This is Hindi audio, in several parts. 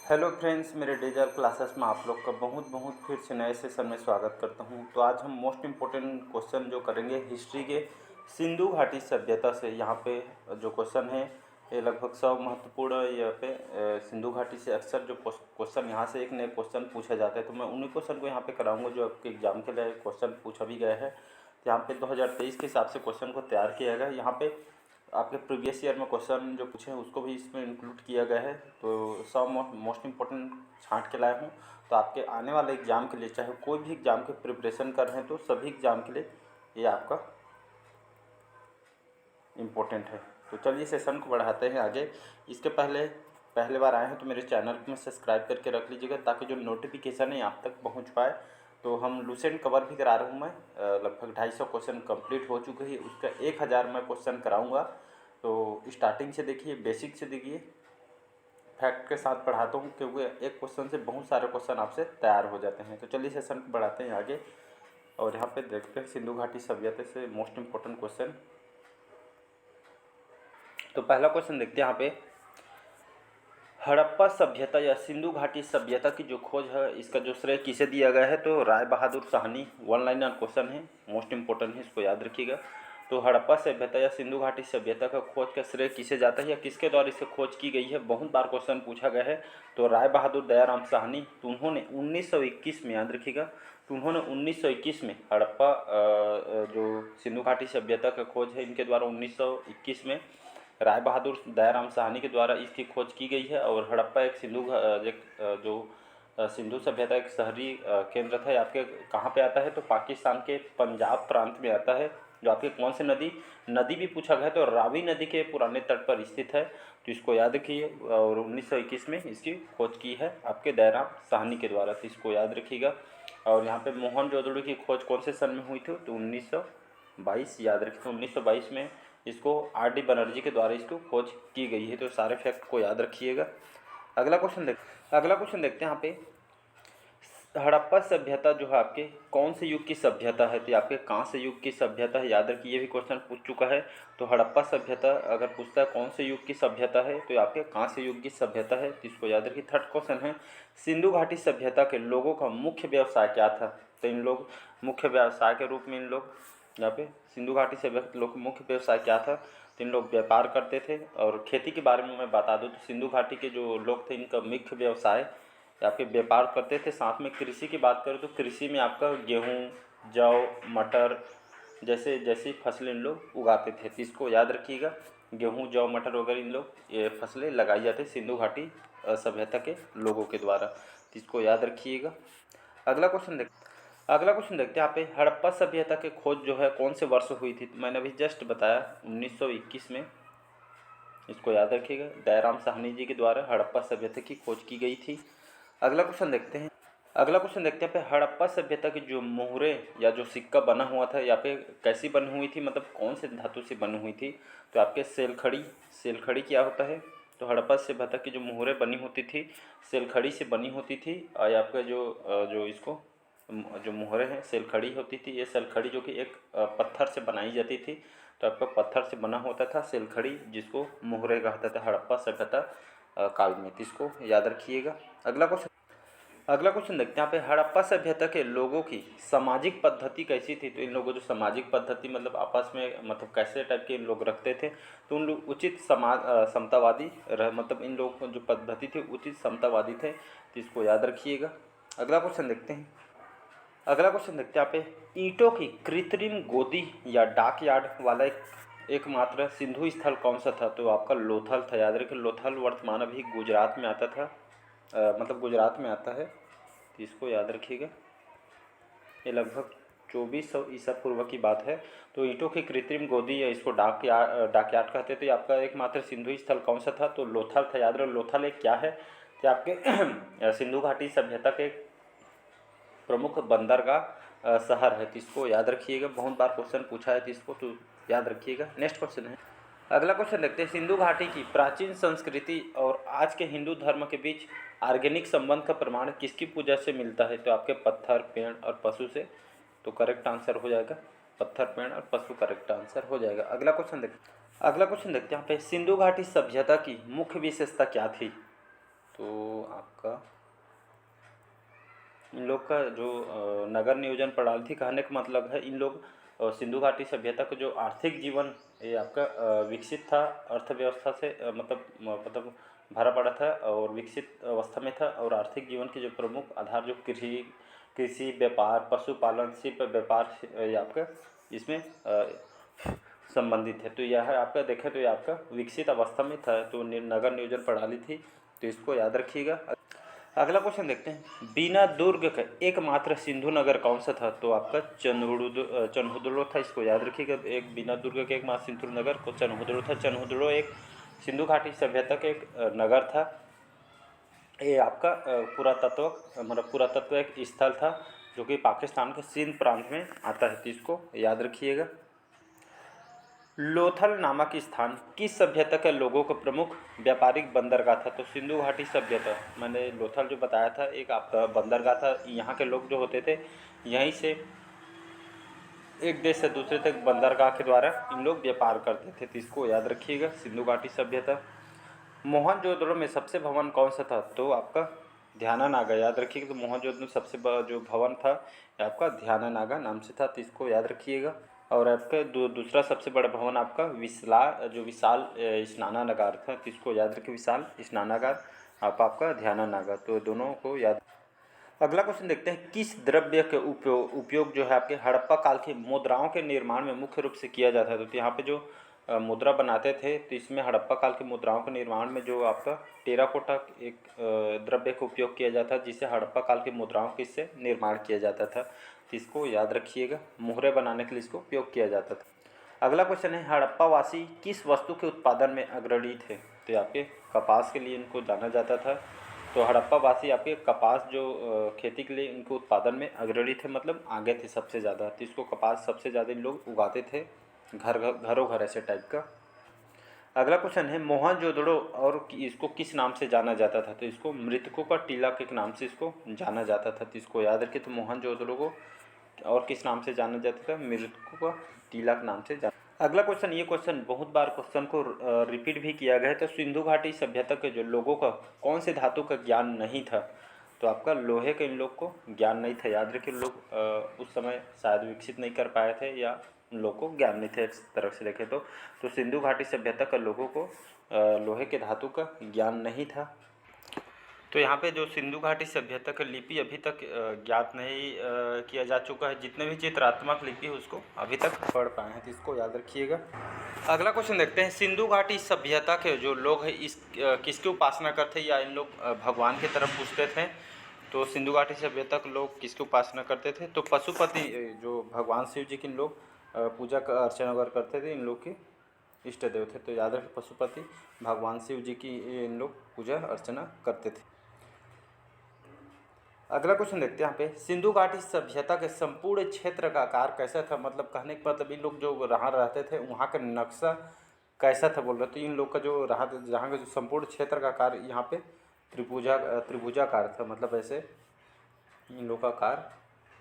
हेलो फ्रेंड्स, मेरे डेजर क्लासेस में आप लोग का बहुत बहुत फिर से नए सेशन में स्वागत करता हूं। तो आज हम मोस्ट इम्पोर्टेंट क्वेश्चन जो करेंगे हिस्ट्री के सिंधु घाटी सभ्यता से। यहाँ पे जो क्वेश्चन है ये लगभग 100 महत्वपूर्ण यहाँ पे सिंधु घाटी से अक्सर जो क्वेश्चन यहाँ से एक नए क्वेश्चन पूछा जाता है, तो मैं उन्हीं क्वेश्चन को यहाँ पे कराऊँगा जो आपके एग्जाम के लिए क्वेश्चन पूछा भी गया है। तो यहाँ पे 2023 के हिसाब से क्वेश्चन को तैयार किया गया है। यहाँ पे आपके प्रीवियस ईयर में क्वेश्चन जो पूछे हैं उसको भी इसमें इंक्लूड किया गया है। तो सब मोस्ट इम्पोर्टेंट छांट के लाया हूँ। तो आपके आने वाले एग्ज़ाम के लिए, चाहे कोई भी एग्ज़ाम की प्रिपरेशन कर रहे हैं, तो सभी एग्ज़ाम के लिए ये आपका इम्पोर्टेंट है। तो चलिए सेशन को बढ़ाते हैं आगे। इसके पहले बार आए हैं तो मेरे चैनल में सब्सक्राइब करके रख लीजिएगा, ताकि जो नोटिफिकेशन है आप तक पहुंच पाए। तो हम लूसेंट कवर भी करा रहा हूँ मैं। लगभग 250 क्वेश्चन कंप्लीट हो चुके हैं, उसका 1000 मैं क्वेश्चन कराऊंगा। तो स्टार्टिंग से देखिए, बेसिक से देखिए, फैक्ट के साथ पढ़ाता हूँ, क्योंकि एक क्वेश्चन से बहुत सारे क्वेश्चन आपसे तैयार हो जाते हैं। तो चलिए सेशन को बढ़ाते हैं आगे। और यहाँ पे देखते हैं सिंधु घाटी सभ्यता से मोस्ट इम्पोर्टेंट क्वेश्चन। तो पहला क्वेश्चन देखते हैं यहाँ पे, हड़प्पा सभ्यता या सिंधु घाटी सभ्यता की जो खोज है, इसका जो श्रेय किसे दिया गया है? तो Rai Bahadur Sahni. One liner question है, मोस्ट इम्पोर्टेंट है, इसको याद रखिएगा। तो हड़प्पा सभ्यता या सिंधु घाटी सभ्यता का खोज का श्रेय किसे जाता है या किसके द्वारा इसे खोज की गई है? बहुत बार क्वेश्चन पूछा गया है। तो राय बहादुर दयाराम साहनी। तो उन्होंने 1921 में, याद रखिएगा, तो उन्होंने 1921 में हड़प्पा जो सिंधु घाटी सभ्यता का खोज है, इनके द्वारा 1921 में राय बहादुर दयाराम साहनी के द्वारा इसकी खोज की गई है। और हड़प्पा एक सिंधु सभ्यता एक शहरी केंद्र था। आपके कहाँ पे आता है? तो पाकिस्तान के पंजाब प्रांत में आता है। जो आपके कौन सी नदी भी पूछा गया है, तो रावी नदी के पुराने तट पर स्थित है। तो इसको याद रखिए। और 1921 में इसकी खोज की है आपके दयाराम साहनी के द्वारा, तो इसको याद रखिएगा। और यहाँ पे मोहनजोदड़ो की खोज कौन से सन में हुई थी? तो 1922, याद रखिए। तो 1922 में इसको R.D. बनर्जी के द्वारा इसको खोज की गई है। तो सारे फैक्ट को याद रखिएगा। अगला क्वेश्चन देखते हैं यहाँ पे, हड़प्पा सभ्यता जो है आपके कौन से युग की सभ्यता है? तो आपके कांस्य युग की सभ्यता है, याद रखिए। ये भी क्वेश्चन पूछ चुका है। तो हड़प्पा सभ्यता अगर पूछता है कौन से युग की सभ्यता है, तो आपके कांस्य युग की सभ्यता है, तो इसको याद रखिए। थर्ड क्वेश्चन है, सिंधु घाटी सभ्यता के लोगों का मुख्य व्यवसाय क्या था? तो इन लोग मुख्य व्यवसाय के रूप में इन लोग यहाँ पे सिंधु घाटी सभ्यता के लोग का मुख्य व्यवसाय क्या था? तो इन लोग व्यापार करते थे। और खेती के बारे में मैं बता दूँ तो सिंधु घाटी के जो लोग थे, इनका मुख्य व्यवसाय आपके व्यापार करते थे। साथ में कृषि की बात करें तो कृषि में आपका गेहूँ, जौ, मटर जैसी फसलें इन लोग उगाते थे। तो इसको याद रखिएगा। गेहूँ, जौ, मटर वगैरह इन लोग ये फसलें लगाई जाती सिंधु घाटी सभ्यता के लोगों के द्वारा। तो इसको याद रखिएगा। अगला क्वेश्चन देखते हैं यहाँ पे, हड़प्पा सभ्यता की खोज जो है कौन से वर्ष हुई थी? तो मैंने अभी जस्ट बताया 1921 में। इसको याद रखिएगा। दयाराम साहनी जी के द्वारा हड़प्पा सभ्यता की खोज की गई थी। अगला क्वेश्चन देखते हैं पे, हड़प्पा सभ्यता की जो मोहरे या जो सिक्का बना हुआ था, यहाँ पे कैसी बनी हुई थी, मतलब कौन से धातु से बनी हुई थी? तो आपके सेलखड़ी क्या होता है? तो हड़प्पा सभ्यता की जो मोहरे बनी होती थी, सेलखड़ी से बनी होती थी। और आपका जो मोहरे हैं सेलखड़ी होती थी। ये सेलखड़ी जो कि एक पत्थर से बनाई जाती थी। तो आपका पत्थर से बना होता था सेलखड़ी, जिसको मोहरे कहता था हड़प्पा सभ्यता काल में। तो इसको याद रखिएगा। अगला क्वेश्चन देखते हैं यहाँ पे, हड़प्पा सभ्यता के लोगों की सामाजिक पद्धति कैसी थी? तो इन लोगों जो सामाजिक पद्धति मतलब आपस में मतलब कैसे टाइप के इन लोग रखते थे? तो उन लोग उचित समतावादी मतलब इन लोगों की जो पद्धति थी उचित समतावादी थे। तो इसको याद रखिएगा। अगला क्वेश्चन देखते हैं यहाँ पे, ईंटों की कृत्रिम गोदी या डाक यार्ड वाला एकमात्र सिंधु स्थल कौन सा था? तो आपका लोथल था। याद रखिए, लोथल वर्तमान अभी गुजरात में आता था, मतलब गुजरात में आता है। तो इसको याद रखिएगा। ये लगभग 2400 ईसा पूर्व की बात है। तो ईंटों की कृत्रिम गोदी या इसको डाक यार्ड कहते थे। आपका एकमात्र सिंधु स्थल कौन सा था? तो लोथल था। याद रखो, लोथल एक क्या है? कि आपके सिंधु घाटी सभ्यता के प्रमुख बंदरगाह शहर है। तो इसको याद रखिएगा। बहुत बार क्वेश्चन पूछा है तो इसको तो याद रखिएगा। नेक्स्ट क्वेश्चन है, अगला क्वेश्चन देखते हैं, सिंधु घाटी की प्राचीन संस्कृति और आज के हिंदू धर्म के बीच ऑर्गेनिक संबंध का प्रमाण किसकी पूजा से मिलता है? तो आपके पत्थर, पेड़ और पशु से। तो करेक्ट आंसर हो जाएगा पत्थर, पेड़ और पशु, करेक्ट आंसर हो जाएगा। अगला क्वेश्चन देखते हैं यहाँ पे, सिंधु घाटी सभ्यता की मुख्य विशेषता क्या थी? तो आपका इन लोग का जो नगर नियोजन प्रणाली थी, कहने का मतलब है इन लोग सिंधु घाटी सभ्यता का जो आर्थिक जीवन ये आपका विकसित था, अर्थव्यवस्था से मतलब भरा पड़ा था और विकसित अवस्था में था। और आर्थिक जीवन के जो प्रमुख आधार जो कृषि कृषि व्यापार, पशुपालन, शिल्प व्यापार ये आपका इसमें संबंधित है। तो यह आपका देखें तो ये आपका विकसित अवस्था में था, तो नगर नियोजन प्रणाली थी, तो इसको याद रखिएगा। अगला क्वेश्चन देखते हैं, बीना दुर्ग का एकमात्र सिंधु नगर कौन सा था? तो आपका चन्हुदुर्ग था, इसको याद रखिएगा। एक बिना दुर्ग के एकमात्र सिंधु नगर को चन्हुदुर्ग था। चन्हुदुर्ग एक सिंधु घाटी सभ्यता का एक नगर था। ये आपका पुरातत्व मतलब पुरातत्व एक स्थल था जो कि पाकिस्तान के सिंध प्रांत में आता है, तो इसको याद रखिएगा। लोथल नामक स्थान किस सभ्यता के लोगों का प्रमुख व्यापारिक बंदरगाह था? तो सिंधु घाटी सभ्यता, मैंने लोथल जो बताया था एक आपका बंदरगाह था। यहाँ के लोग जो होते थे यहीं से एक देश से दूसरे तक बंदरगाह के द्वारा इन लोग व्यापार करते थे, तो इसको याद रखिएगा। सिंधु घाटी सभ्यता। मोहनजोदड़ो में सबसे भवन कौन सा था? तो आपका ध्यानानागा, याद रखिएगा। तो मोहनजोदड़ो में सबसे बड़ा जो भवन था आपका ध्यानानागा नाम से था, तो इसको याद रखिएगा। और आपका दूसरा सबसे बड़ा भवन आपका विशाल स्नानागार था, तो इसको याद रखिए, विशाल स्नानागार आपका ध्यानानागा, तो दोनों को याद। अगला क्वेश्चन देखते हैं, किस द्रव्य के उपयोग जो है आपके हड़प्पा काल की मुद्राओं के निर्माण में मुख्य रूप से किया जाता है? तो यहाँ पे जो मुद्रा बनाते थे, तो इसमें हड़प्पा काल की मुद्राओं के निर्माण में जो आपका टेराकोटा एक द्रव्य का उपयोग किया जाता है, जिससे हड़प्पा काल की मुद्राओं के इससे निर्माण किया जाता था, तो इसको याद रखिएगा। मुहरे बनाने के लिए इसको उपयोग किया जाता था। अगला क्वेश्चन है, हड़प्पा वासी किस वस्तु के उत्पादन में अग्रणी थे? तो यहाँ पे कपास के लिए इनको जाना जाता था। तो हड़प्पा वासी आपके कपास जो खेती के लिए इनको उत्पादन में अग्रणी थे, मतलब आगे थे सबसे ज़्यादा, तो इसको कपास सबसे ज़्यादा इन लोग उगाते थे, घरों घर ऐसे टाइप का। अगला क्वेश्चन है, मोहनजोदड़ो और इसको किस नाम से जाना जाता था? तो इसको मृतकों का टीला के नाम से इसको जाना जाता था, तो इसको याद रखिए। तो मोहनजोदड़ो को और किस नाम से जाना जाता था? मृतकों का टीला के नाम से जाना। अगला क्वेश्चन, ये क्वेश्चन बहुत बार क्वेश्चन को रिपीट भी किया गया है। तो सिंधु घाटी सभ्यता के जो लोगों का कौन से धातु का ज्ञान नहीं था? तो आपका लोहे का इन लोग को ज्ञान नहीं था, याद रखिए। लोग उस समय शायद विकसित नहीं कर पाए थे या उन लोग को ज्ञान नहीं थे, इस तरफ से देखें तो सिंधु घाटी सभ्यता का लोगों को लोहे के धातु का ज्ञान नहीं था। तो यहाँ पे जो सिंधु घाटी सभ्यता का लिपि अभी तक ज्ञात नहीं किया जा चुका है। जितने भी चित्रात्मक लिपि है उसको अभी तक पढ़ पाए हैं, तो इसको याद रखिएगा। अगला क्वेश्चन देखते हैं, सिंधु घाटी सभ्यता के जो लोग हैं इस किसकी उपासना करते या इन लोग भगवान की तरफ पूछते थे? तो सिंधु घाटी सभ्यता के लोग किसकी उपासना करते थे? तो पशुपति जो भगवान शिव जी की इन लोग पूजा अर्चना वगैरह करते थे, इन लोग के इष्ट देव थे। तो याद रखें, पशुपति भगवान शिव जी की इन लोग पूजा अर्चना करते थे। अगला क्वेश्चन देखते हैं यहाँ पे, सिंधु घाटी सभ्यता के संपूर्ण क्षेत्र का आकार कैसा था? मतलब कहने का मतलब इन लोग जो वहाँ रहते थे वहाँ का नक्शा कैसा था बोल रहे। तो इन लोग का जो जहाँ का जो संपूर्ण क्षेत्र का आकार यहाँ पे त्रिभुजाकार था, मतलब ऐसे इन लोग का आकार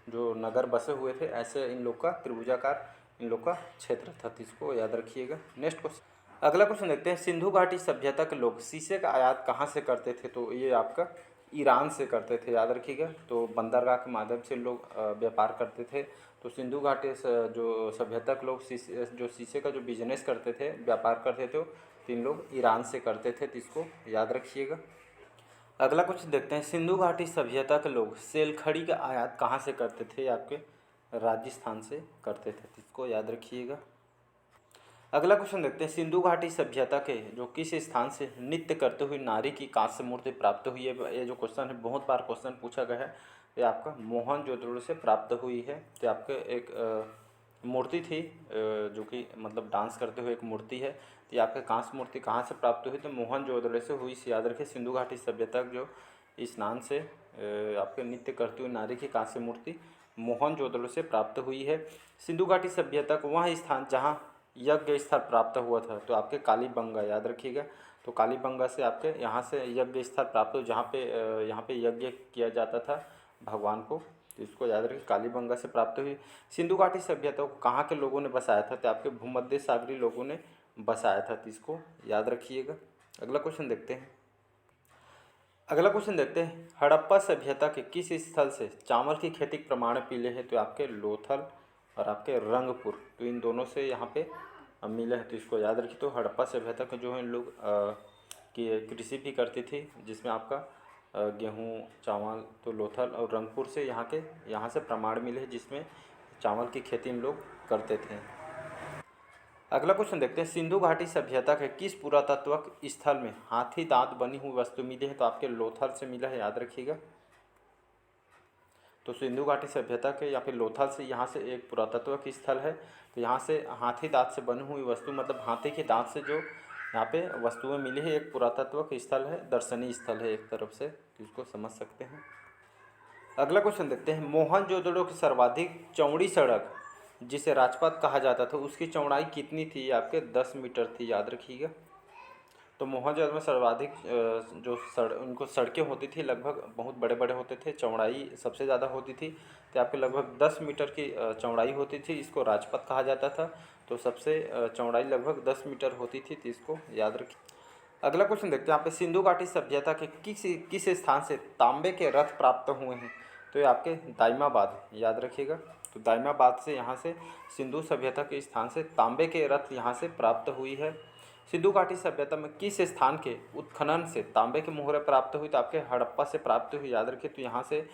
जो नगर बसे हुए थे ऐसे इन लोग का त्रिभुजाकार इन लोग का क्षेत्र था, तो इसको याद रखिएगा। नेक्स्ट क्वेश्चन, अगला क्वेश्चन देखते हैं, सिंधु घाटी सभ्यता के लोग शीशे का आयात कहाँ से करते थे? तो ये आपका ईरान से करते थे, याद रखिएगा। तो बंदरगाह के माध्यम से लोग व्यापार करते थे। तो सिंधु घाटी जो सभ्यता के लोग जो शीशे का जो बिजनेस करते थे, व्यापार करते थे, तो इन लोग ईरान से करते थे, तो इसको याद रखिएगा। अगला क्वेश्चन देखते हैं, सिंधु घाटी सभ्यता के लोग सेलखड़ी का आयात कहाँ से करते थे? आपके राजस्थान से करते थे, तो इसको याद रखिएगा। अगला क्वेश्चन देखते हैं, सिंधु घाटी सभ्यता के जो किस स्थान से नृत्य करते हुए नारी की कांस्य मूर्ति प्राप्त हुई है? ये जो क्वेश्चन है बहुत बार क्वेश्चन पूछा गया है। ये आपका मोहनजोदड़ो से प्राप्त हुई है। तो आपके एक मूर्ति थी जो कि मतलब डांस करते हुए एक मूर्ति है। तो ये आपके कांस्य मूर्ति कहाँ से प्राप्त हुई? तो मोहनजोदड़ो से हुई। याद रखें, सिंधु घाटी सभ्यता जो स्नान से आपके नृत्य करती हुई नारी की कांस्य मूर्ति मोहनजोदड़ो से प्राप्त हुई है। सिंधु घाटी सभ्यता को वह स्थान जहाँ यज्ञ स्थल प्राप्त हुआ था, तो आपके कालीबंगा, याद रखिएगा। तो कालीबंगा से आपके यहाँ से यज्ञ स्थल प्राप्त हो जहाँ पे यहाँ पे यज्ञ किया जाता था भगवान को, तो इसको याद रखिए, कालीबंगा से प्राप्त हुई। सिंधु घाटी सभ्यता को कहाँ के लोगों ने बसाया था? तो आपके भूमध्य सागरीय लोगों ने बसाया था, तो इसको याद रखिएगा। अगला क्वेश्चन देखते हैं, अगला क्वेश्चन देखते हैं, हड़प्पा सभ्यता के किस स्थल से चावल की खेती के प्रमाण मिले हैं? तो आपके लोथल और आपके रंगपुर, तो इन दोनों से यहाँ पे मिले हैं, तो इसको याद रखिए। तो हड़प्पा सभ्यता के जो है लोग की कृषि भी करती थी, जिसमें आपका गेहूँ चावल, तो लोथल और रंगपुर से यहाँ से प्रमाण मिले हैं जिसमें चावल की खेती इन लोग करते थे। अगला क्वेश्चन देखते हैं, सिंधु घाटी सभ्यता के किस पुरातात्विक स्थल में हाथी दांत बनी हुई वस्तु मिली है? तो आपके लोथल से मिला है, याद रखिएगा। तो सिंधु घाटी सभ्यता के या फिर लोथल से यहाँ से एक पुरातत्व स्थल है, तो यहाँ से हाथी दांत से बनी हुई वस्तु, मतलब हाथी के दांत से जो यहाँ पे वस्तुएं मिली है, एक पुरातत्व स्थल है, दर्शनीय स्थल है एक तरफ से, तो इसको समझ सकते हैं। अगला क्वेश्चन देखते हैं, मोहनजोदड़ो की सर्वाधिक चौड़ी सड़क जिसे राजपथ कहा जाता था, उसकी चौड़ाई कितनी थी? आपके 10 मीटर थी, याद रखिएगा। तो मोहनजोदड़ो में सर्वाधिक जो उनको सड़कें होती थी लगभग बहुत बड़े बड़े होते थे, चौड़ाई सबसे ज़्यादा होती थी, तो आपके लगभग 10 मीटर की चौड़ाई होती थी, इसको राजपथ कहा जाता था। तो सबसे चौड़ाई लगभग 10 मीटर होती थी, तो इसको याद रखिए। अगला क्वेश्चन देखते हैं, यहाँ पे सिंधु घाटी सभ्यता के किस स्थान से तांबे के रथ प्राप्त हुए हैं? तो ये आपके दाइमाबाद, याद रखिएगा। तो दाइमाबाद से यहाँ से सिंधु सभ्यता के स्थान से तांबे के रथ यहाँ से प्राप्त हुई है। सिंधु घाटी सभ्यता में किस स्थान के उत्खनन से तांबे के मुहरें प्राप्त हुई? तो आपके हड़प्पा से प्राप्त हुई, याद रखिए। तो यहाँ से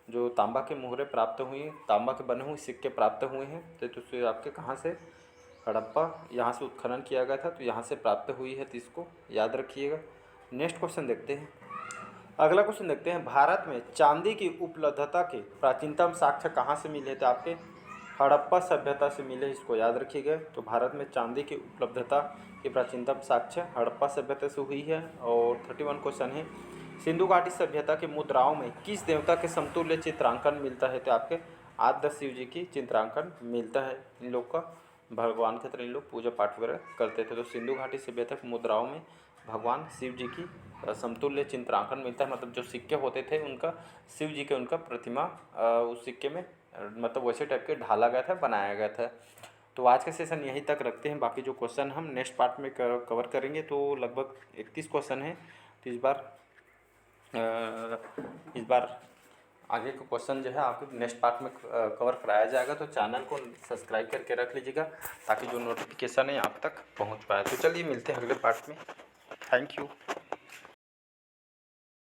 जो तांबा के मुहरें प्राप्त हुई, तांबा के बने हुए सिक्के प्राप्त हुए हैं, तो आपके कहाँ से? हड़प्पा, यहाँ से उत्खनन किया गया था, तो यहाँ से प्राप्त हुई है, तो इसको याद रखिएगा। नेक्स्ट क्वेश्चन देखते हैं। अगला क्वेश्चन देखते हैं, भारत में चांदी की उपलब्धता के प्राचीनतम साक्ष्य कहाँ से मिले? तो आपके हड़प्पा सभ्यता से मिले, इसको याद रखिएगा। तो भारत में चांदी की उपलब्धता के प्राचीनतम साक्ष्य हड़प्पा सभ्यता से हुई है। और 31 क्वेश्चन है, सिंधु घाटी सभ्यता के मुद्राओं में किस देवता के समतुल्य चित्रांकन मिलता है? तो आपके आद्य शिव जी की चित्रांकन मिलता है। इन लोग का भगवान की तरह इन लोग पूजा पाठ वगैरह करते थे। तो सिंधु घाटी सभ्यता की मुद्राओं में भगवान शिव जी की समतुल्य चित्रांकन मिलता है, मतलब जो सिक्के होते थे उनका शिव जी के उनका प्रतिमा उस सिक्के में मतलब वैसे टाइप के ढाला गया था, बनाया गया था। तो आज का सेशन यहीं तक रखते हैं, बाकी जो क्वेश्चन हम नेक्स्ट पार्ट में कवर करेंगे। तो लगभग 31 क्वेश्चन है, तो इस बार आगे का क्वेश्चन जो है आपके नेक्स्ट पार्ट में कवर कराया जाएगा। तो चैनल को सब्सक्राइब करके रख लीजिएगा ताकि जो नोटिफिकेशन है आप तक पहुंच पाए। तो चलिए मिलते हैं अगले पार्ट में। Thank you.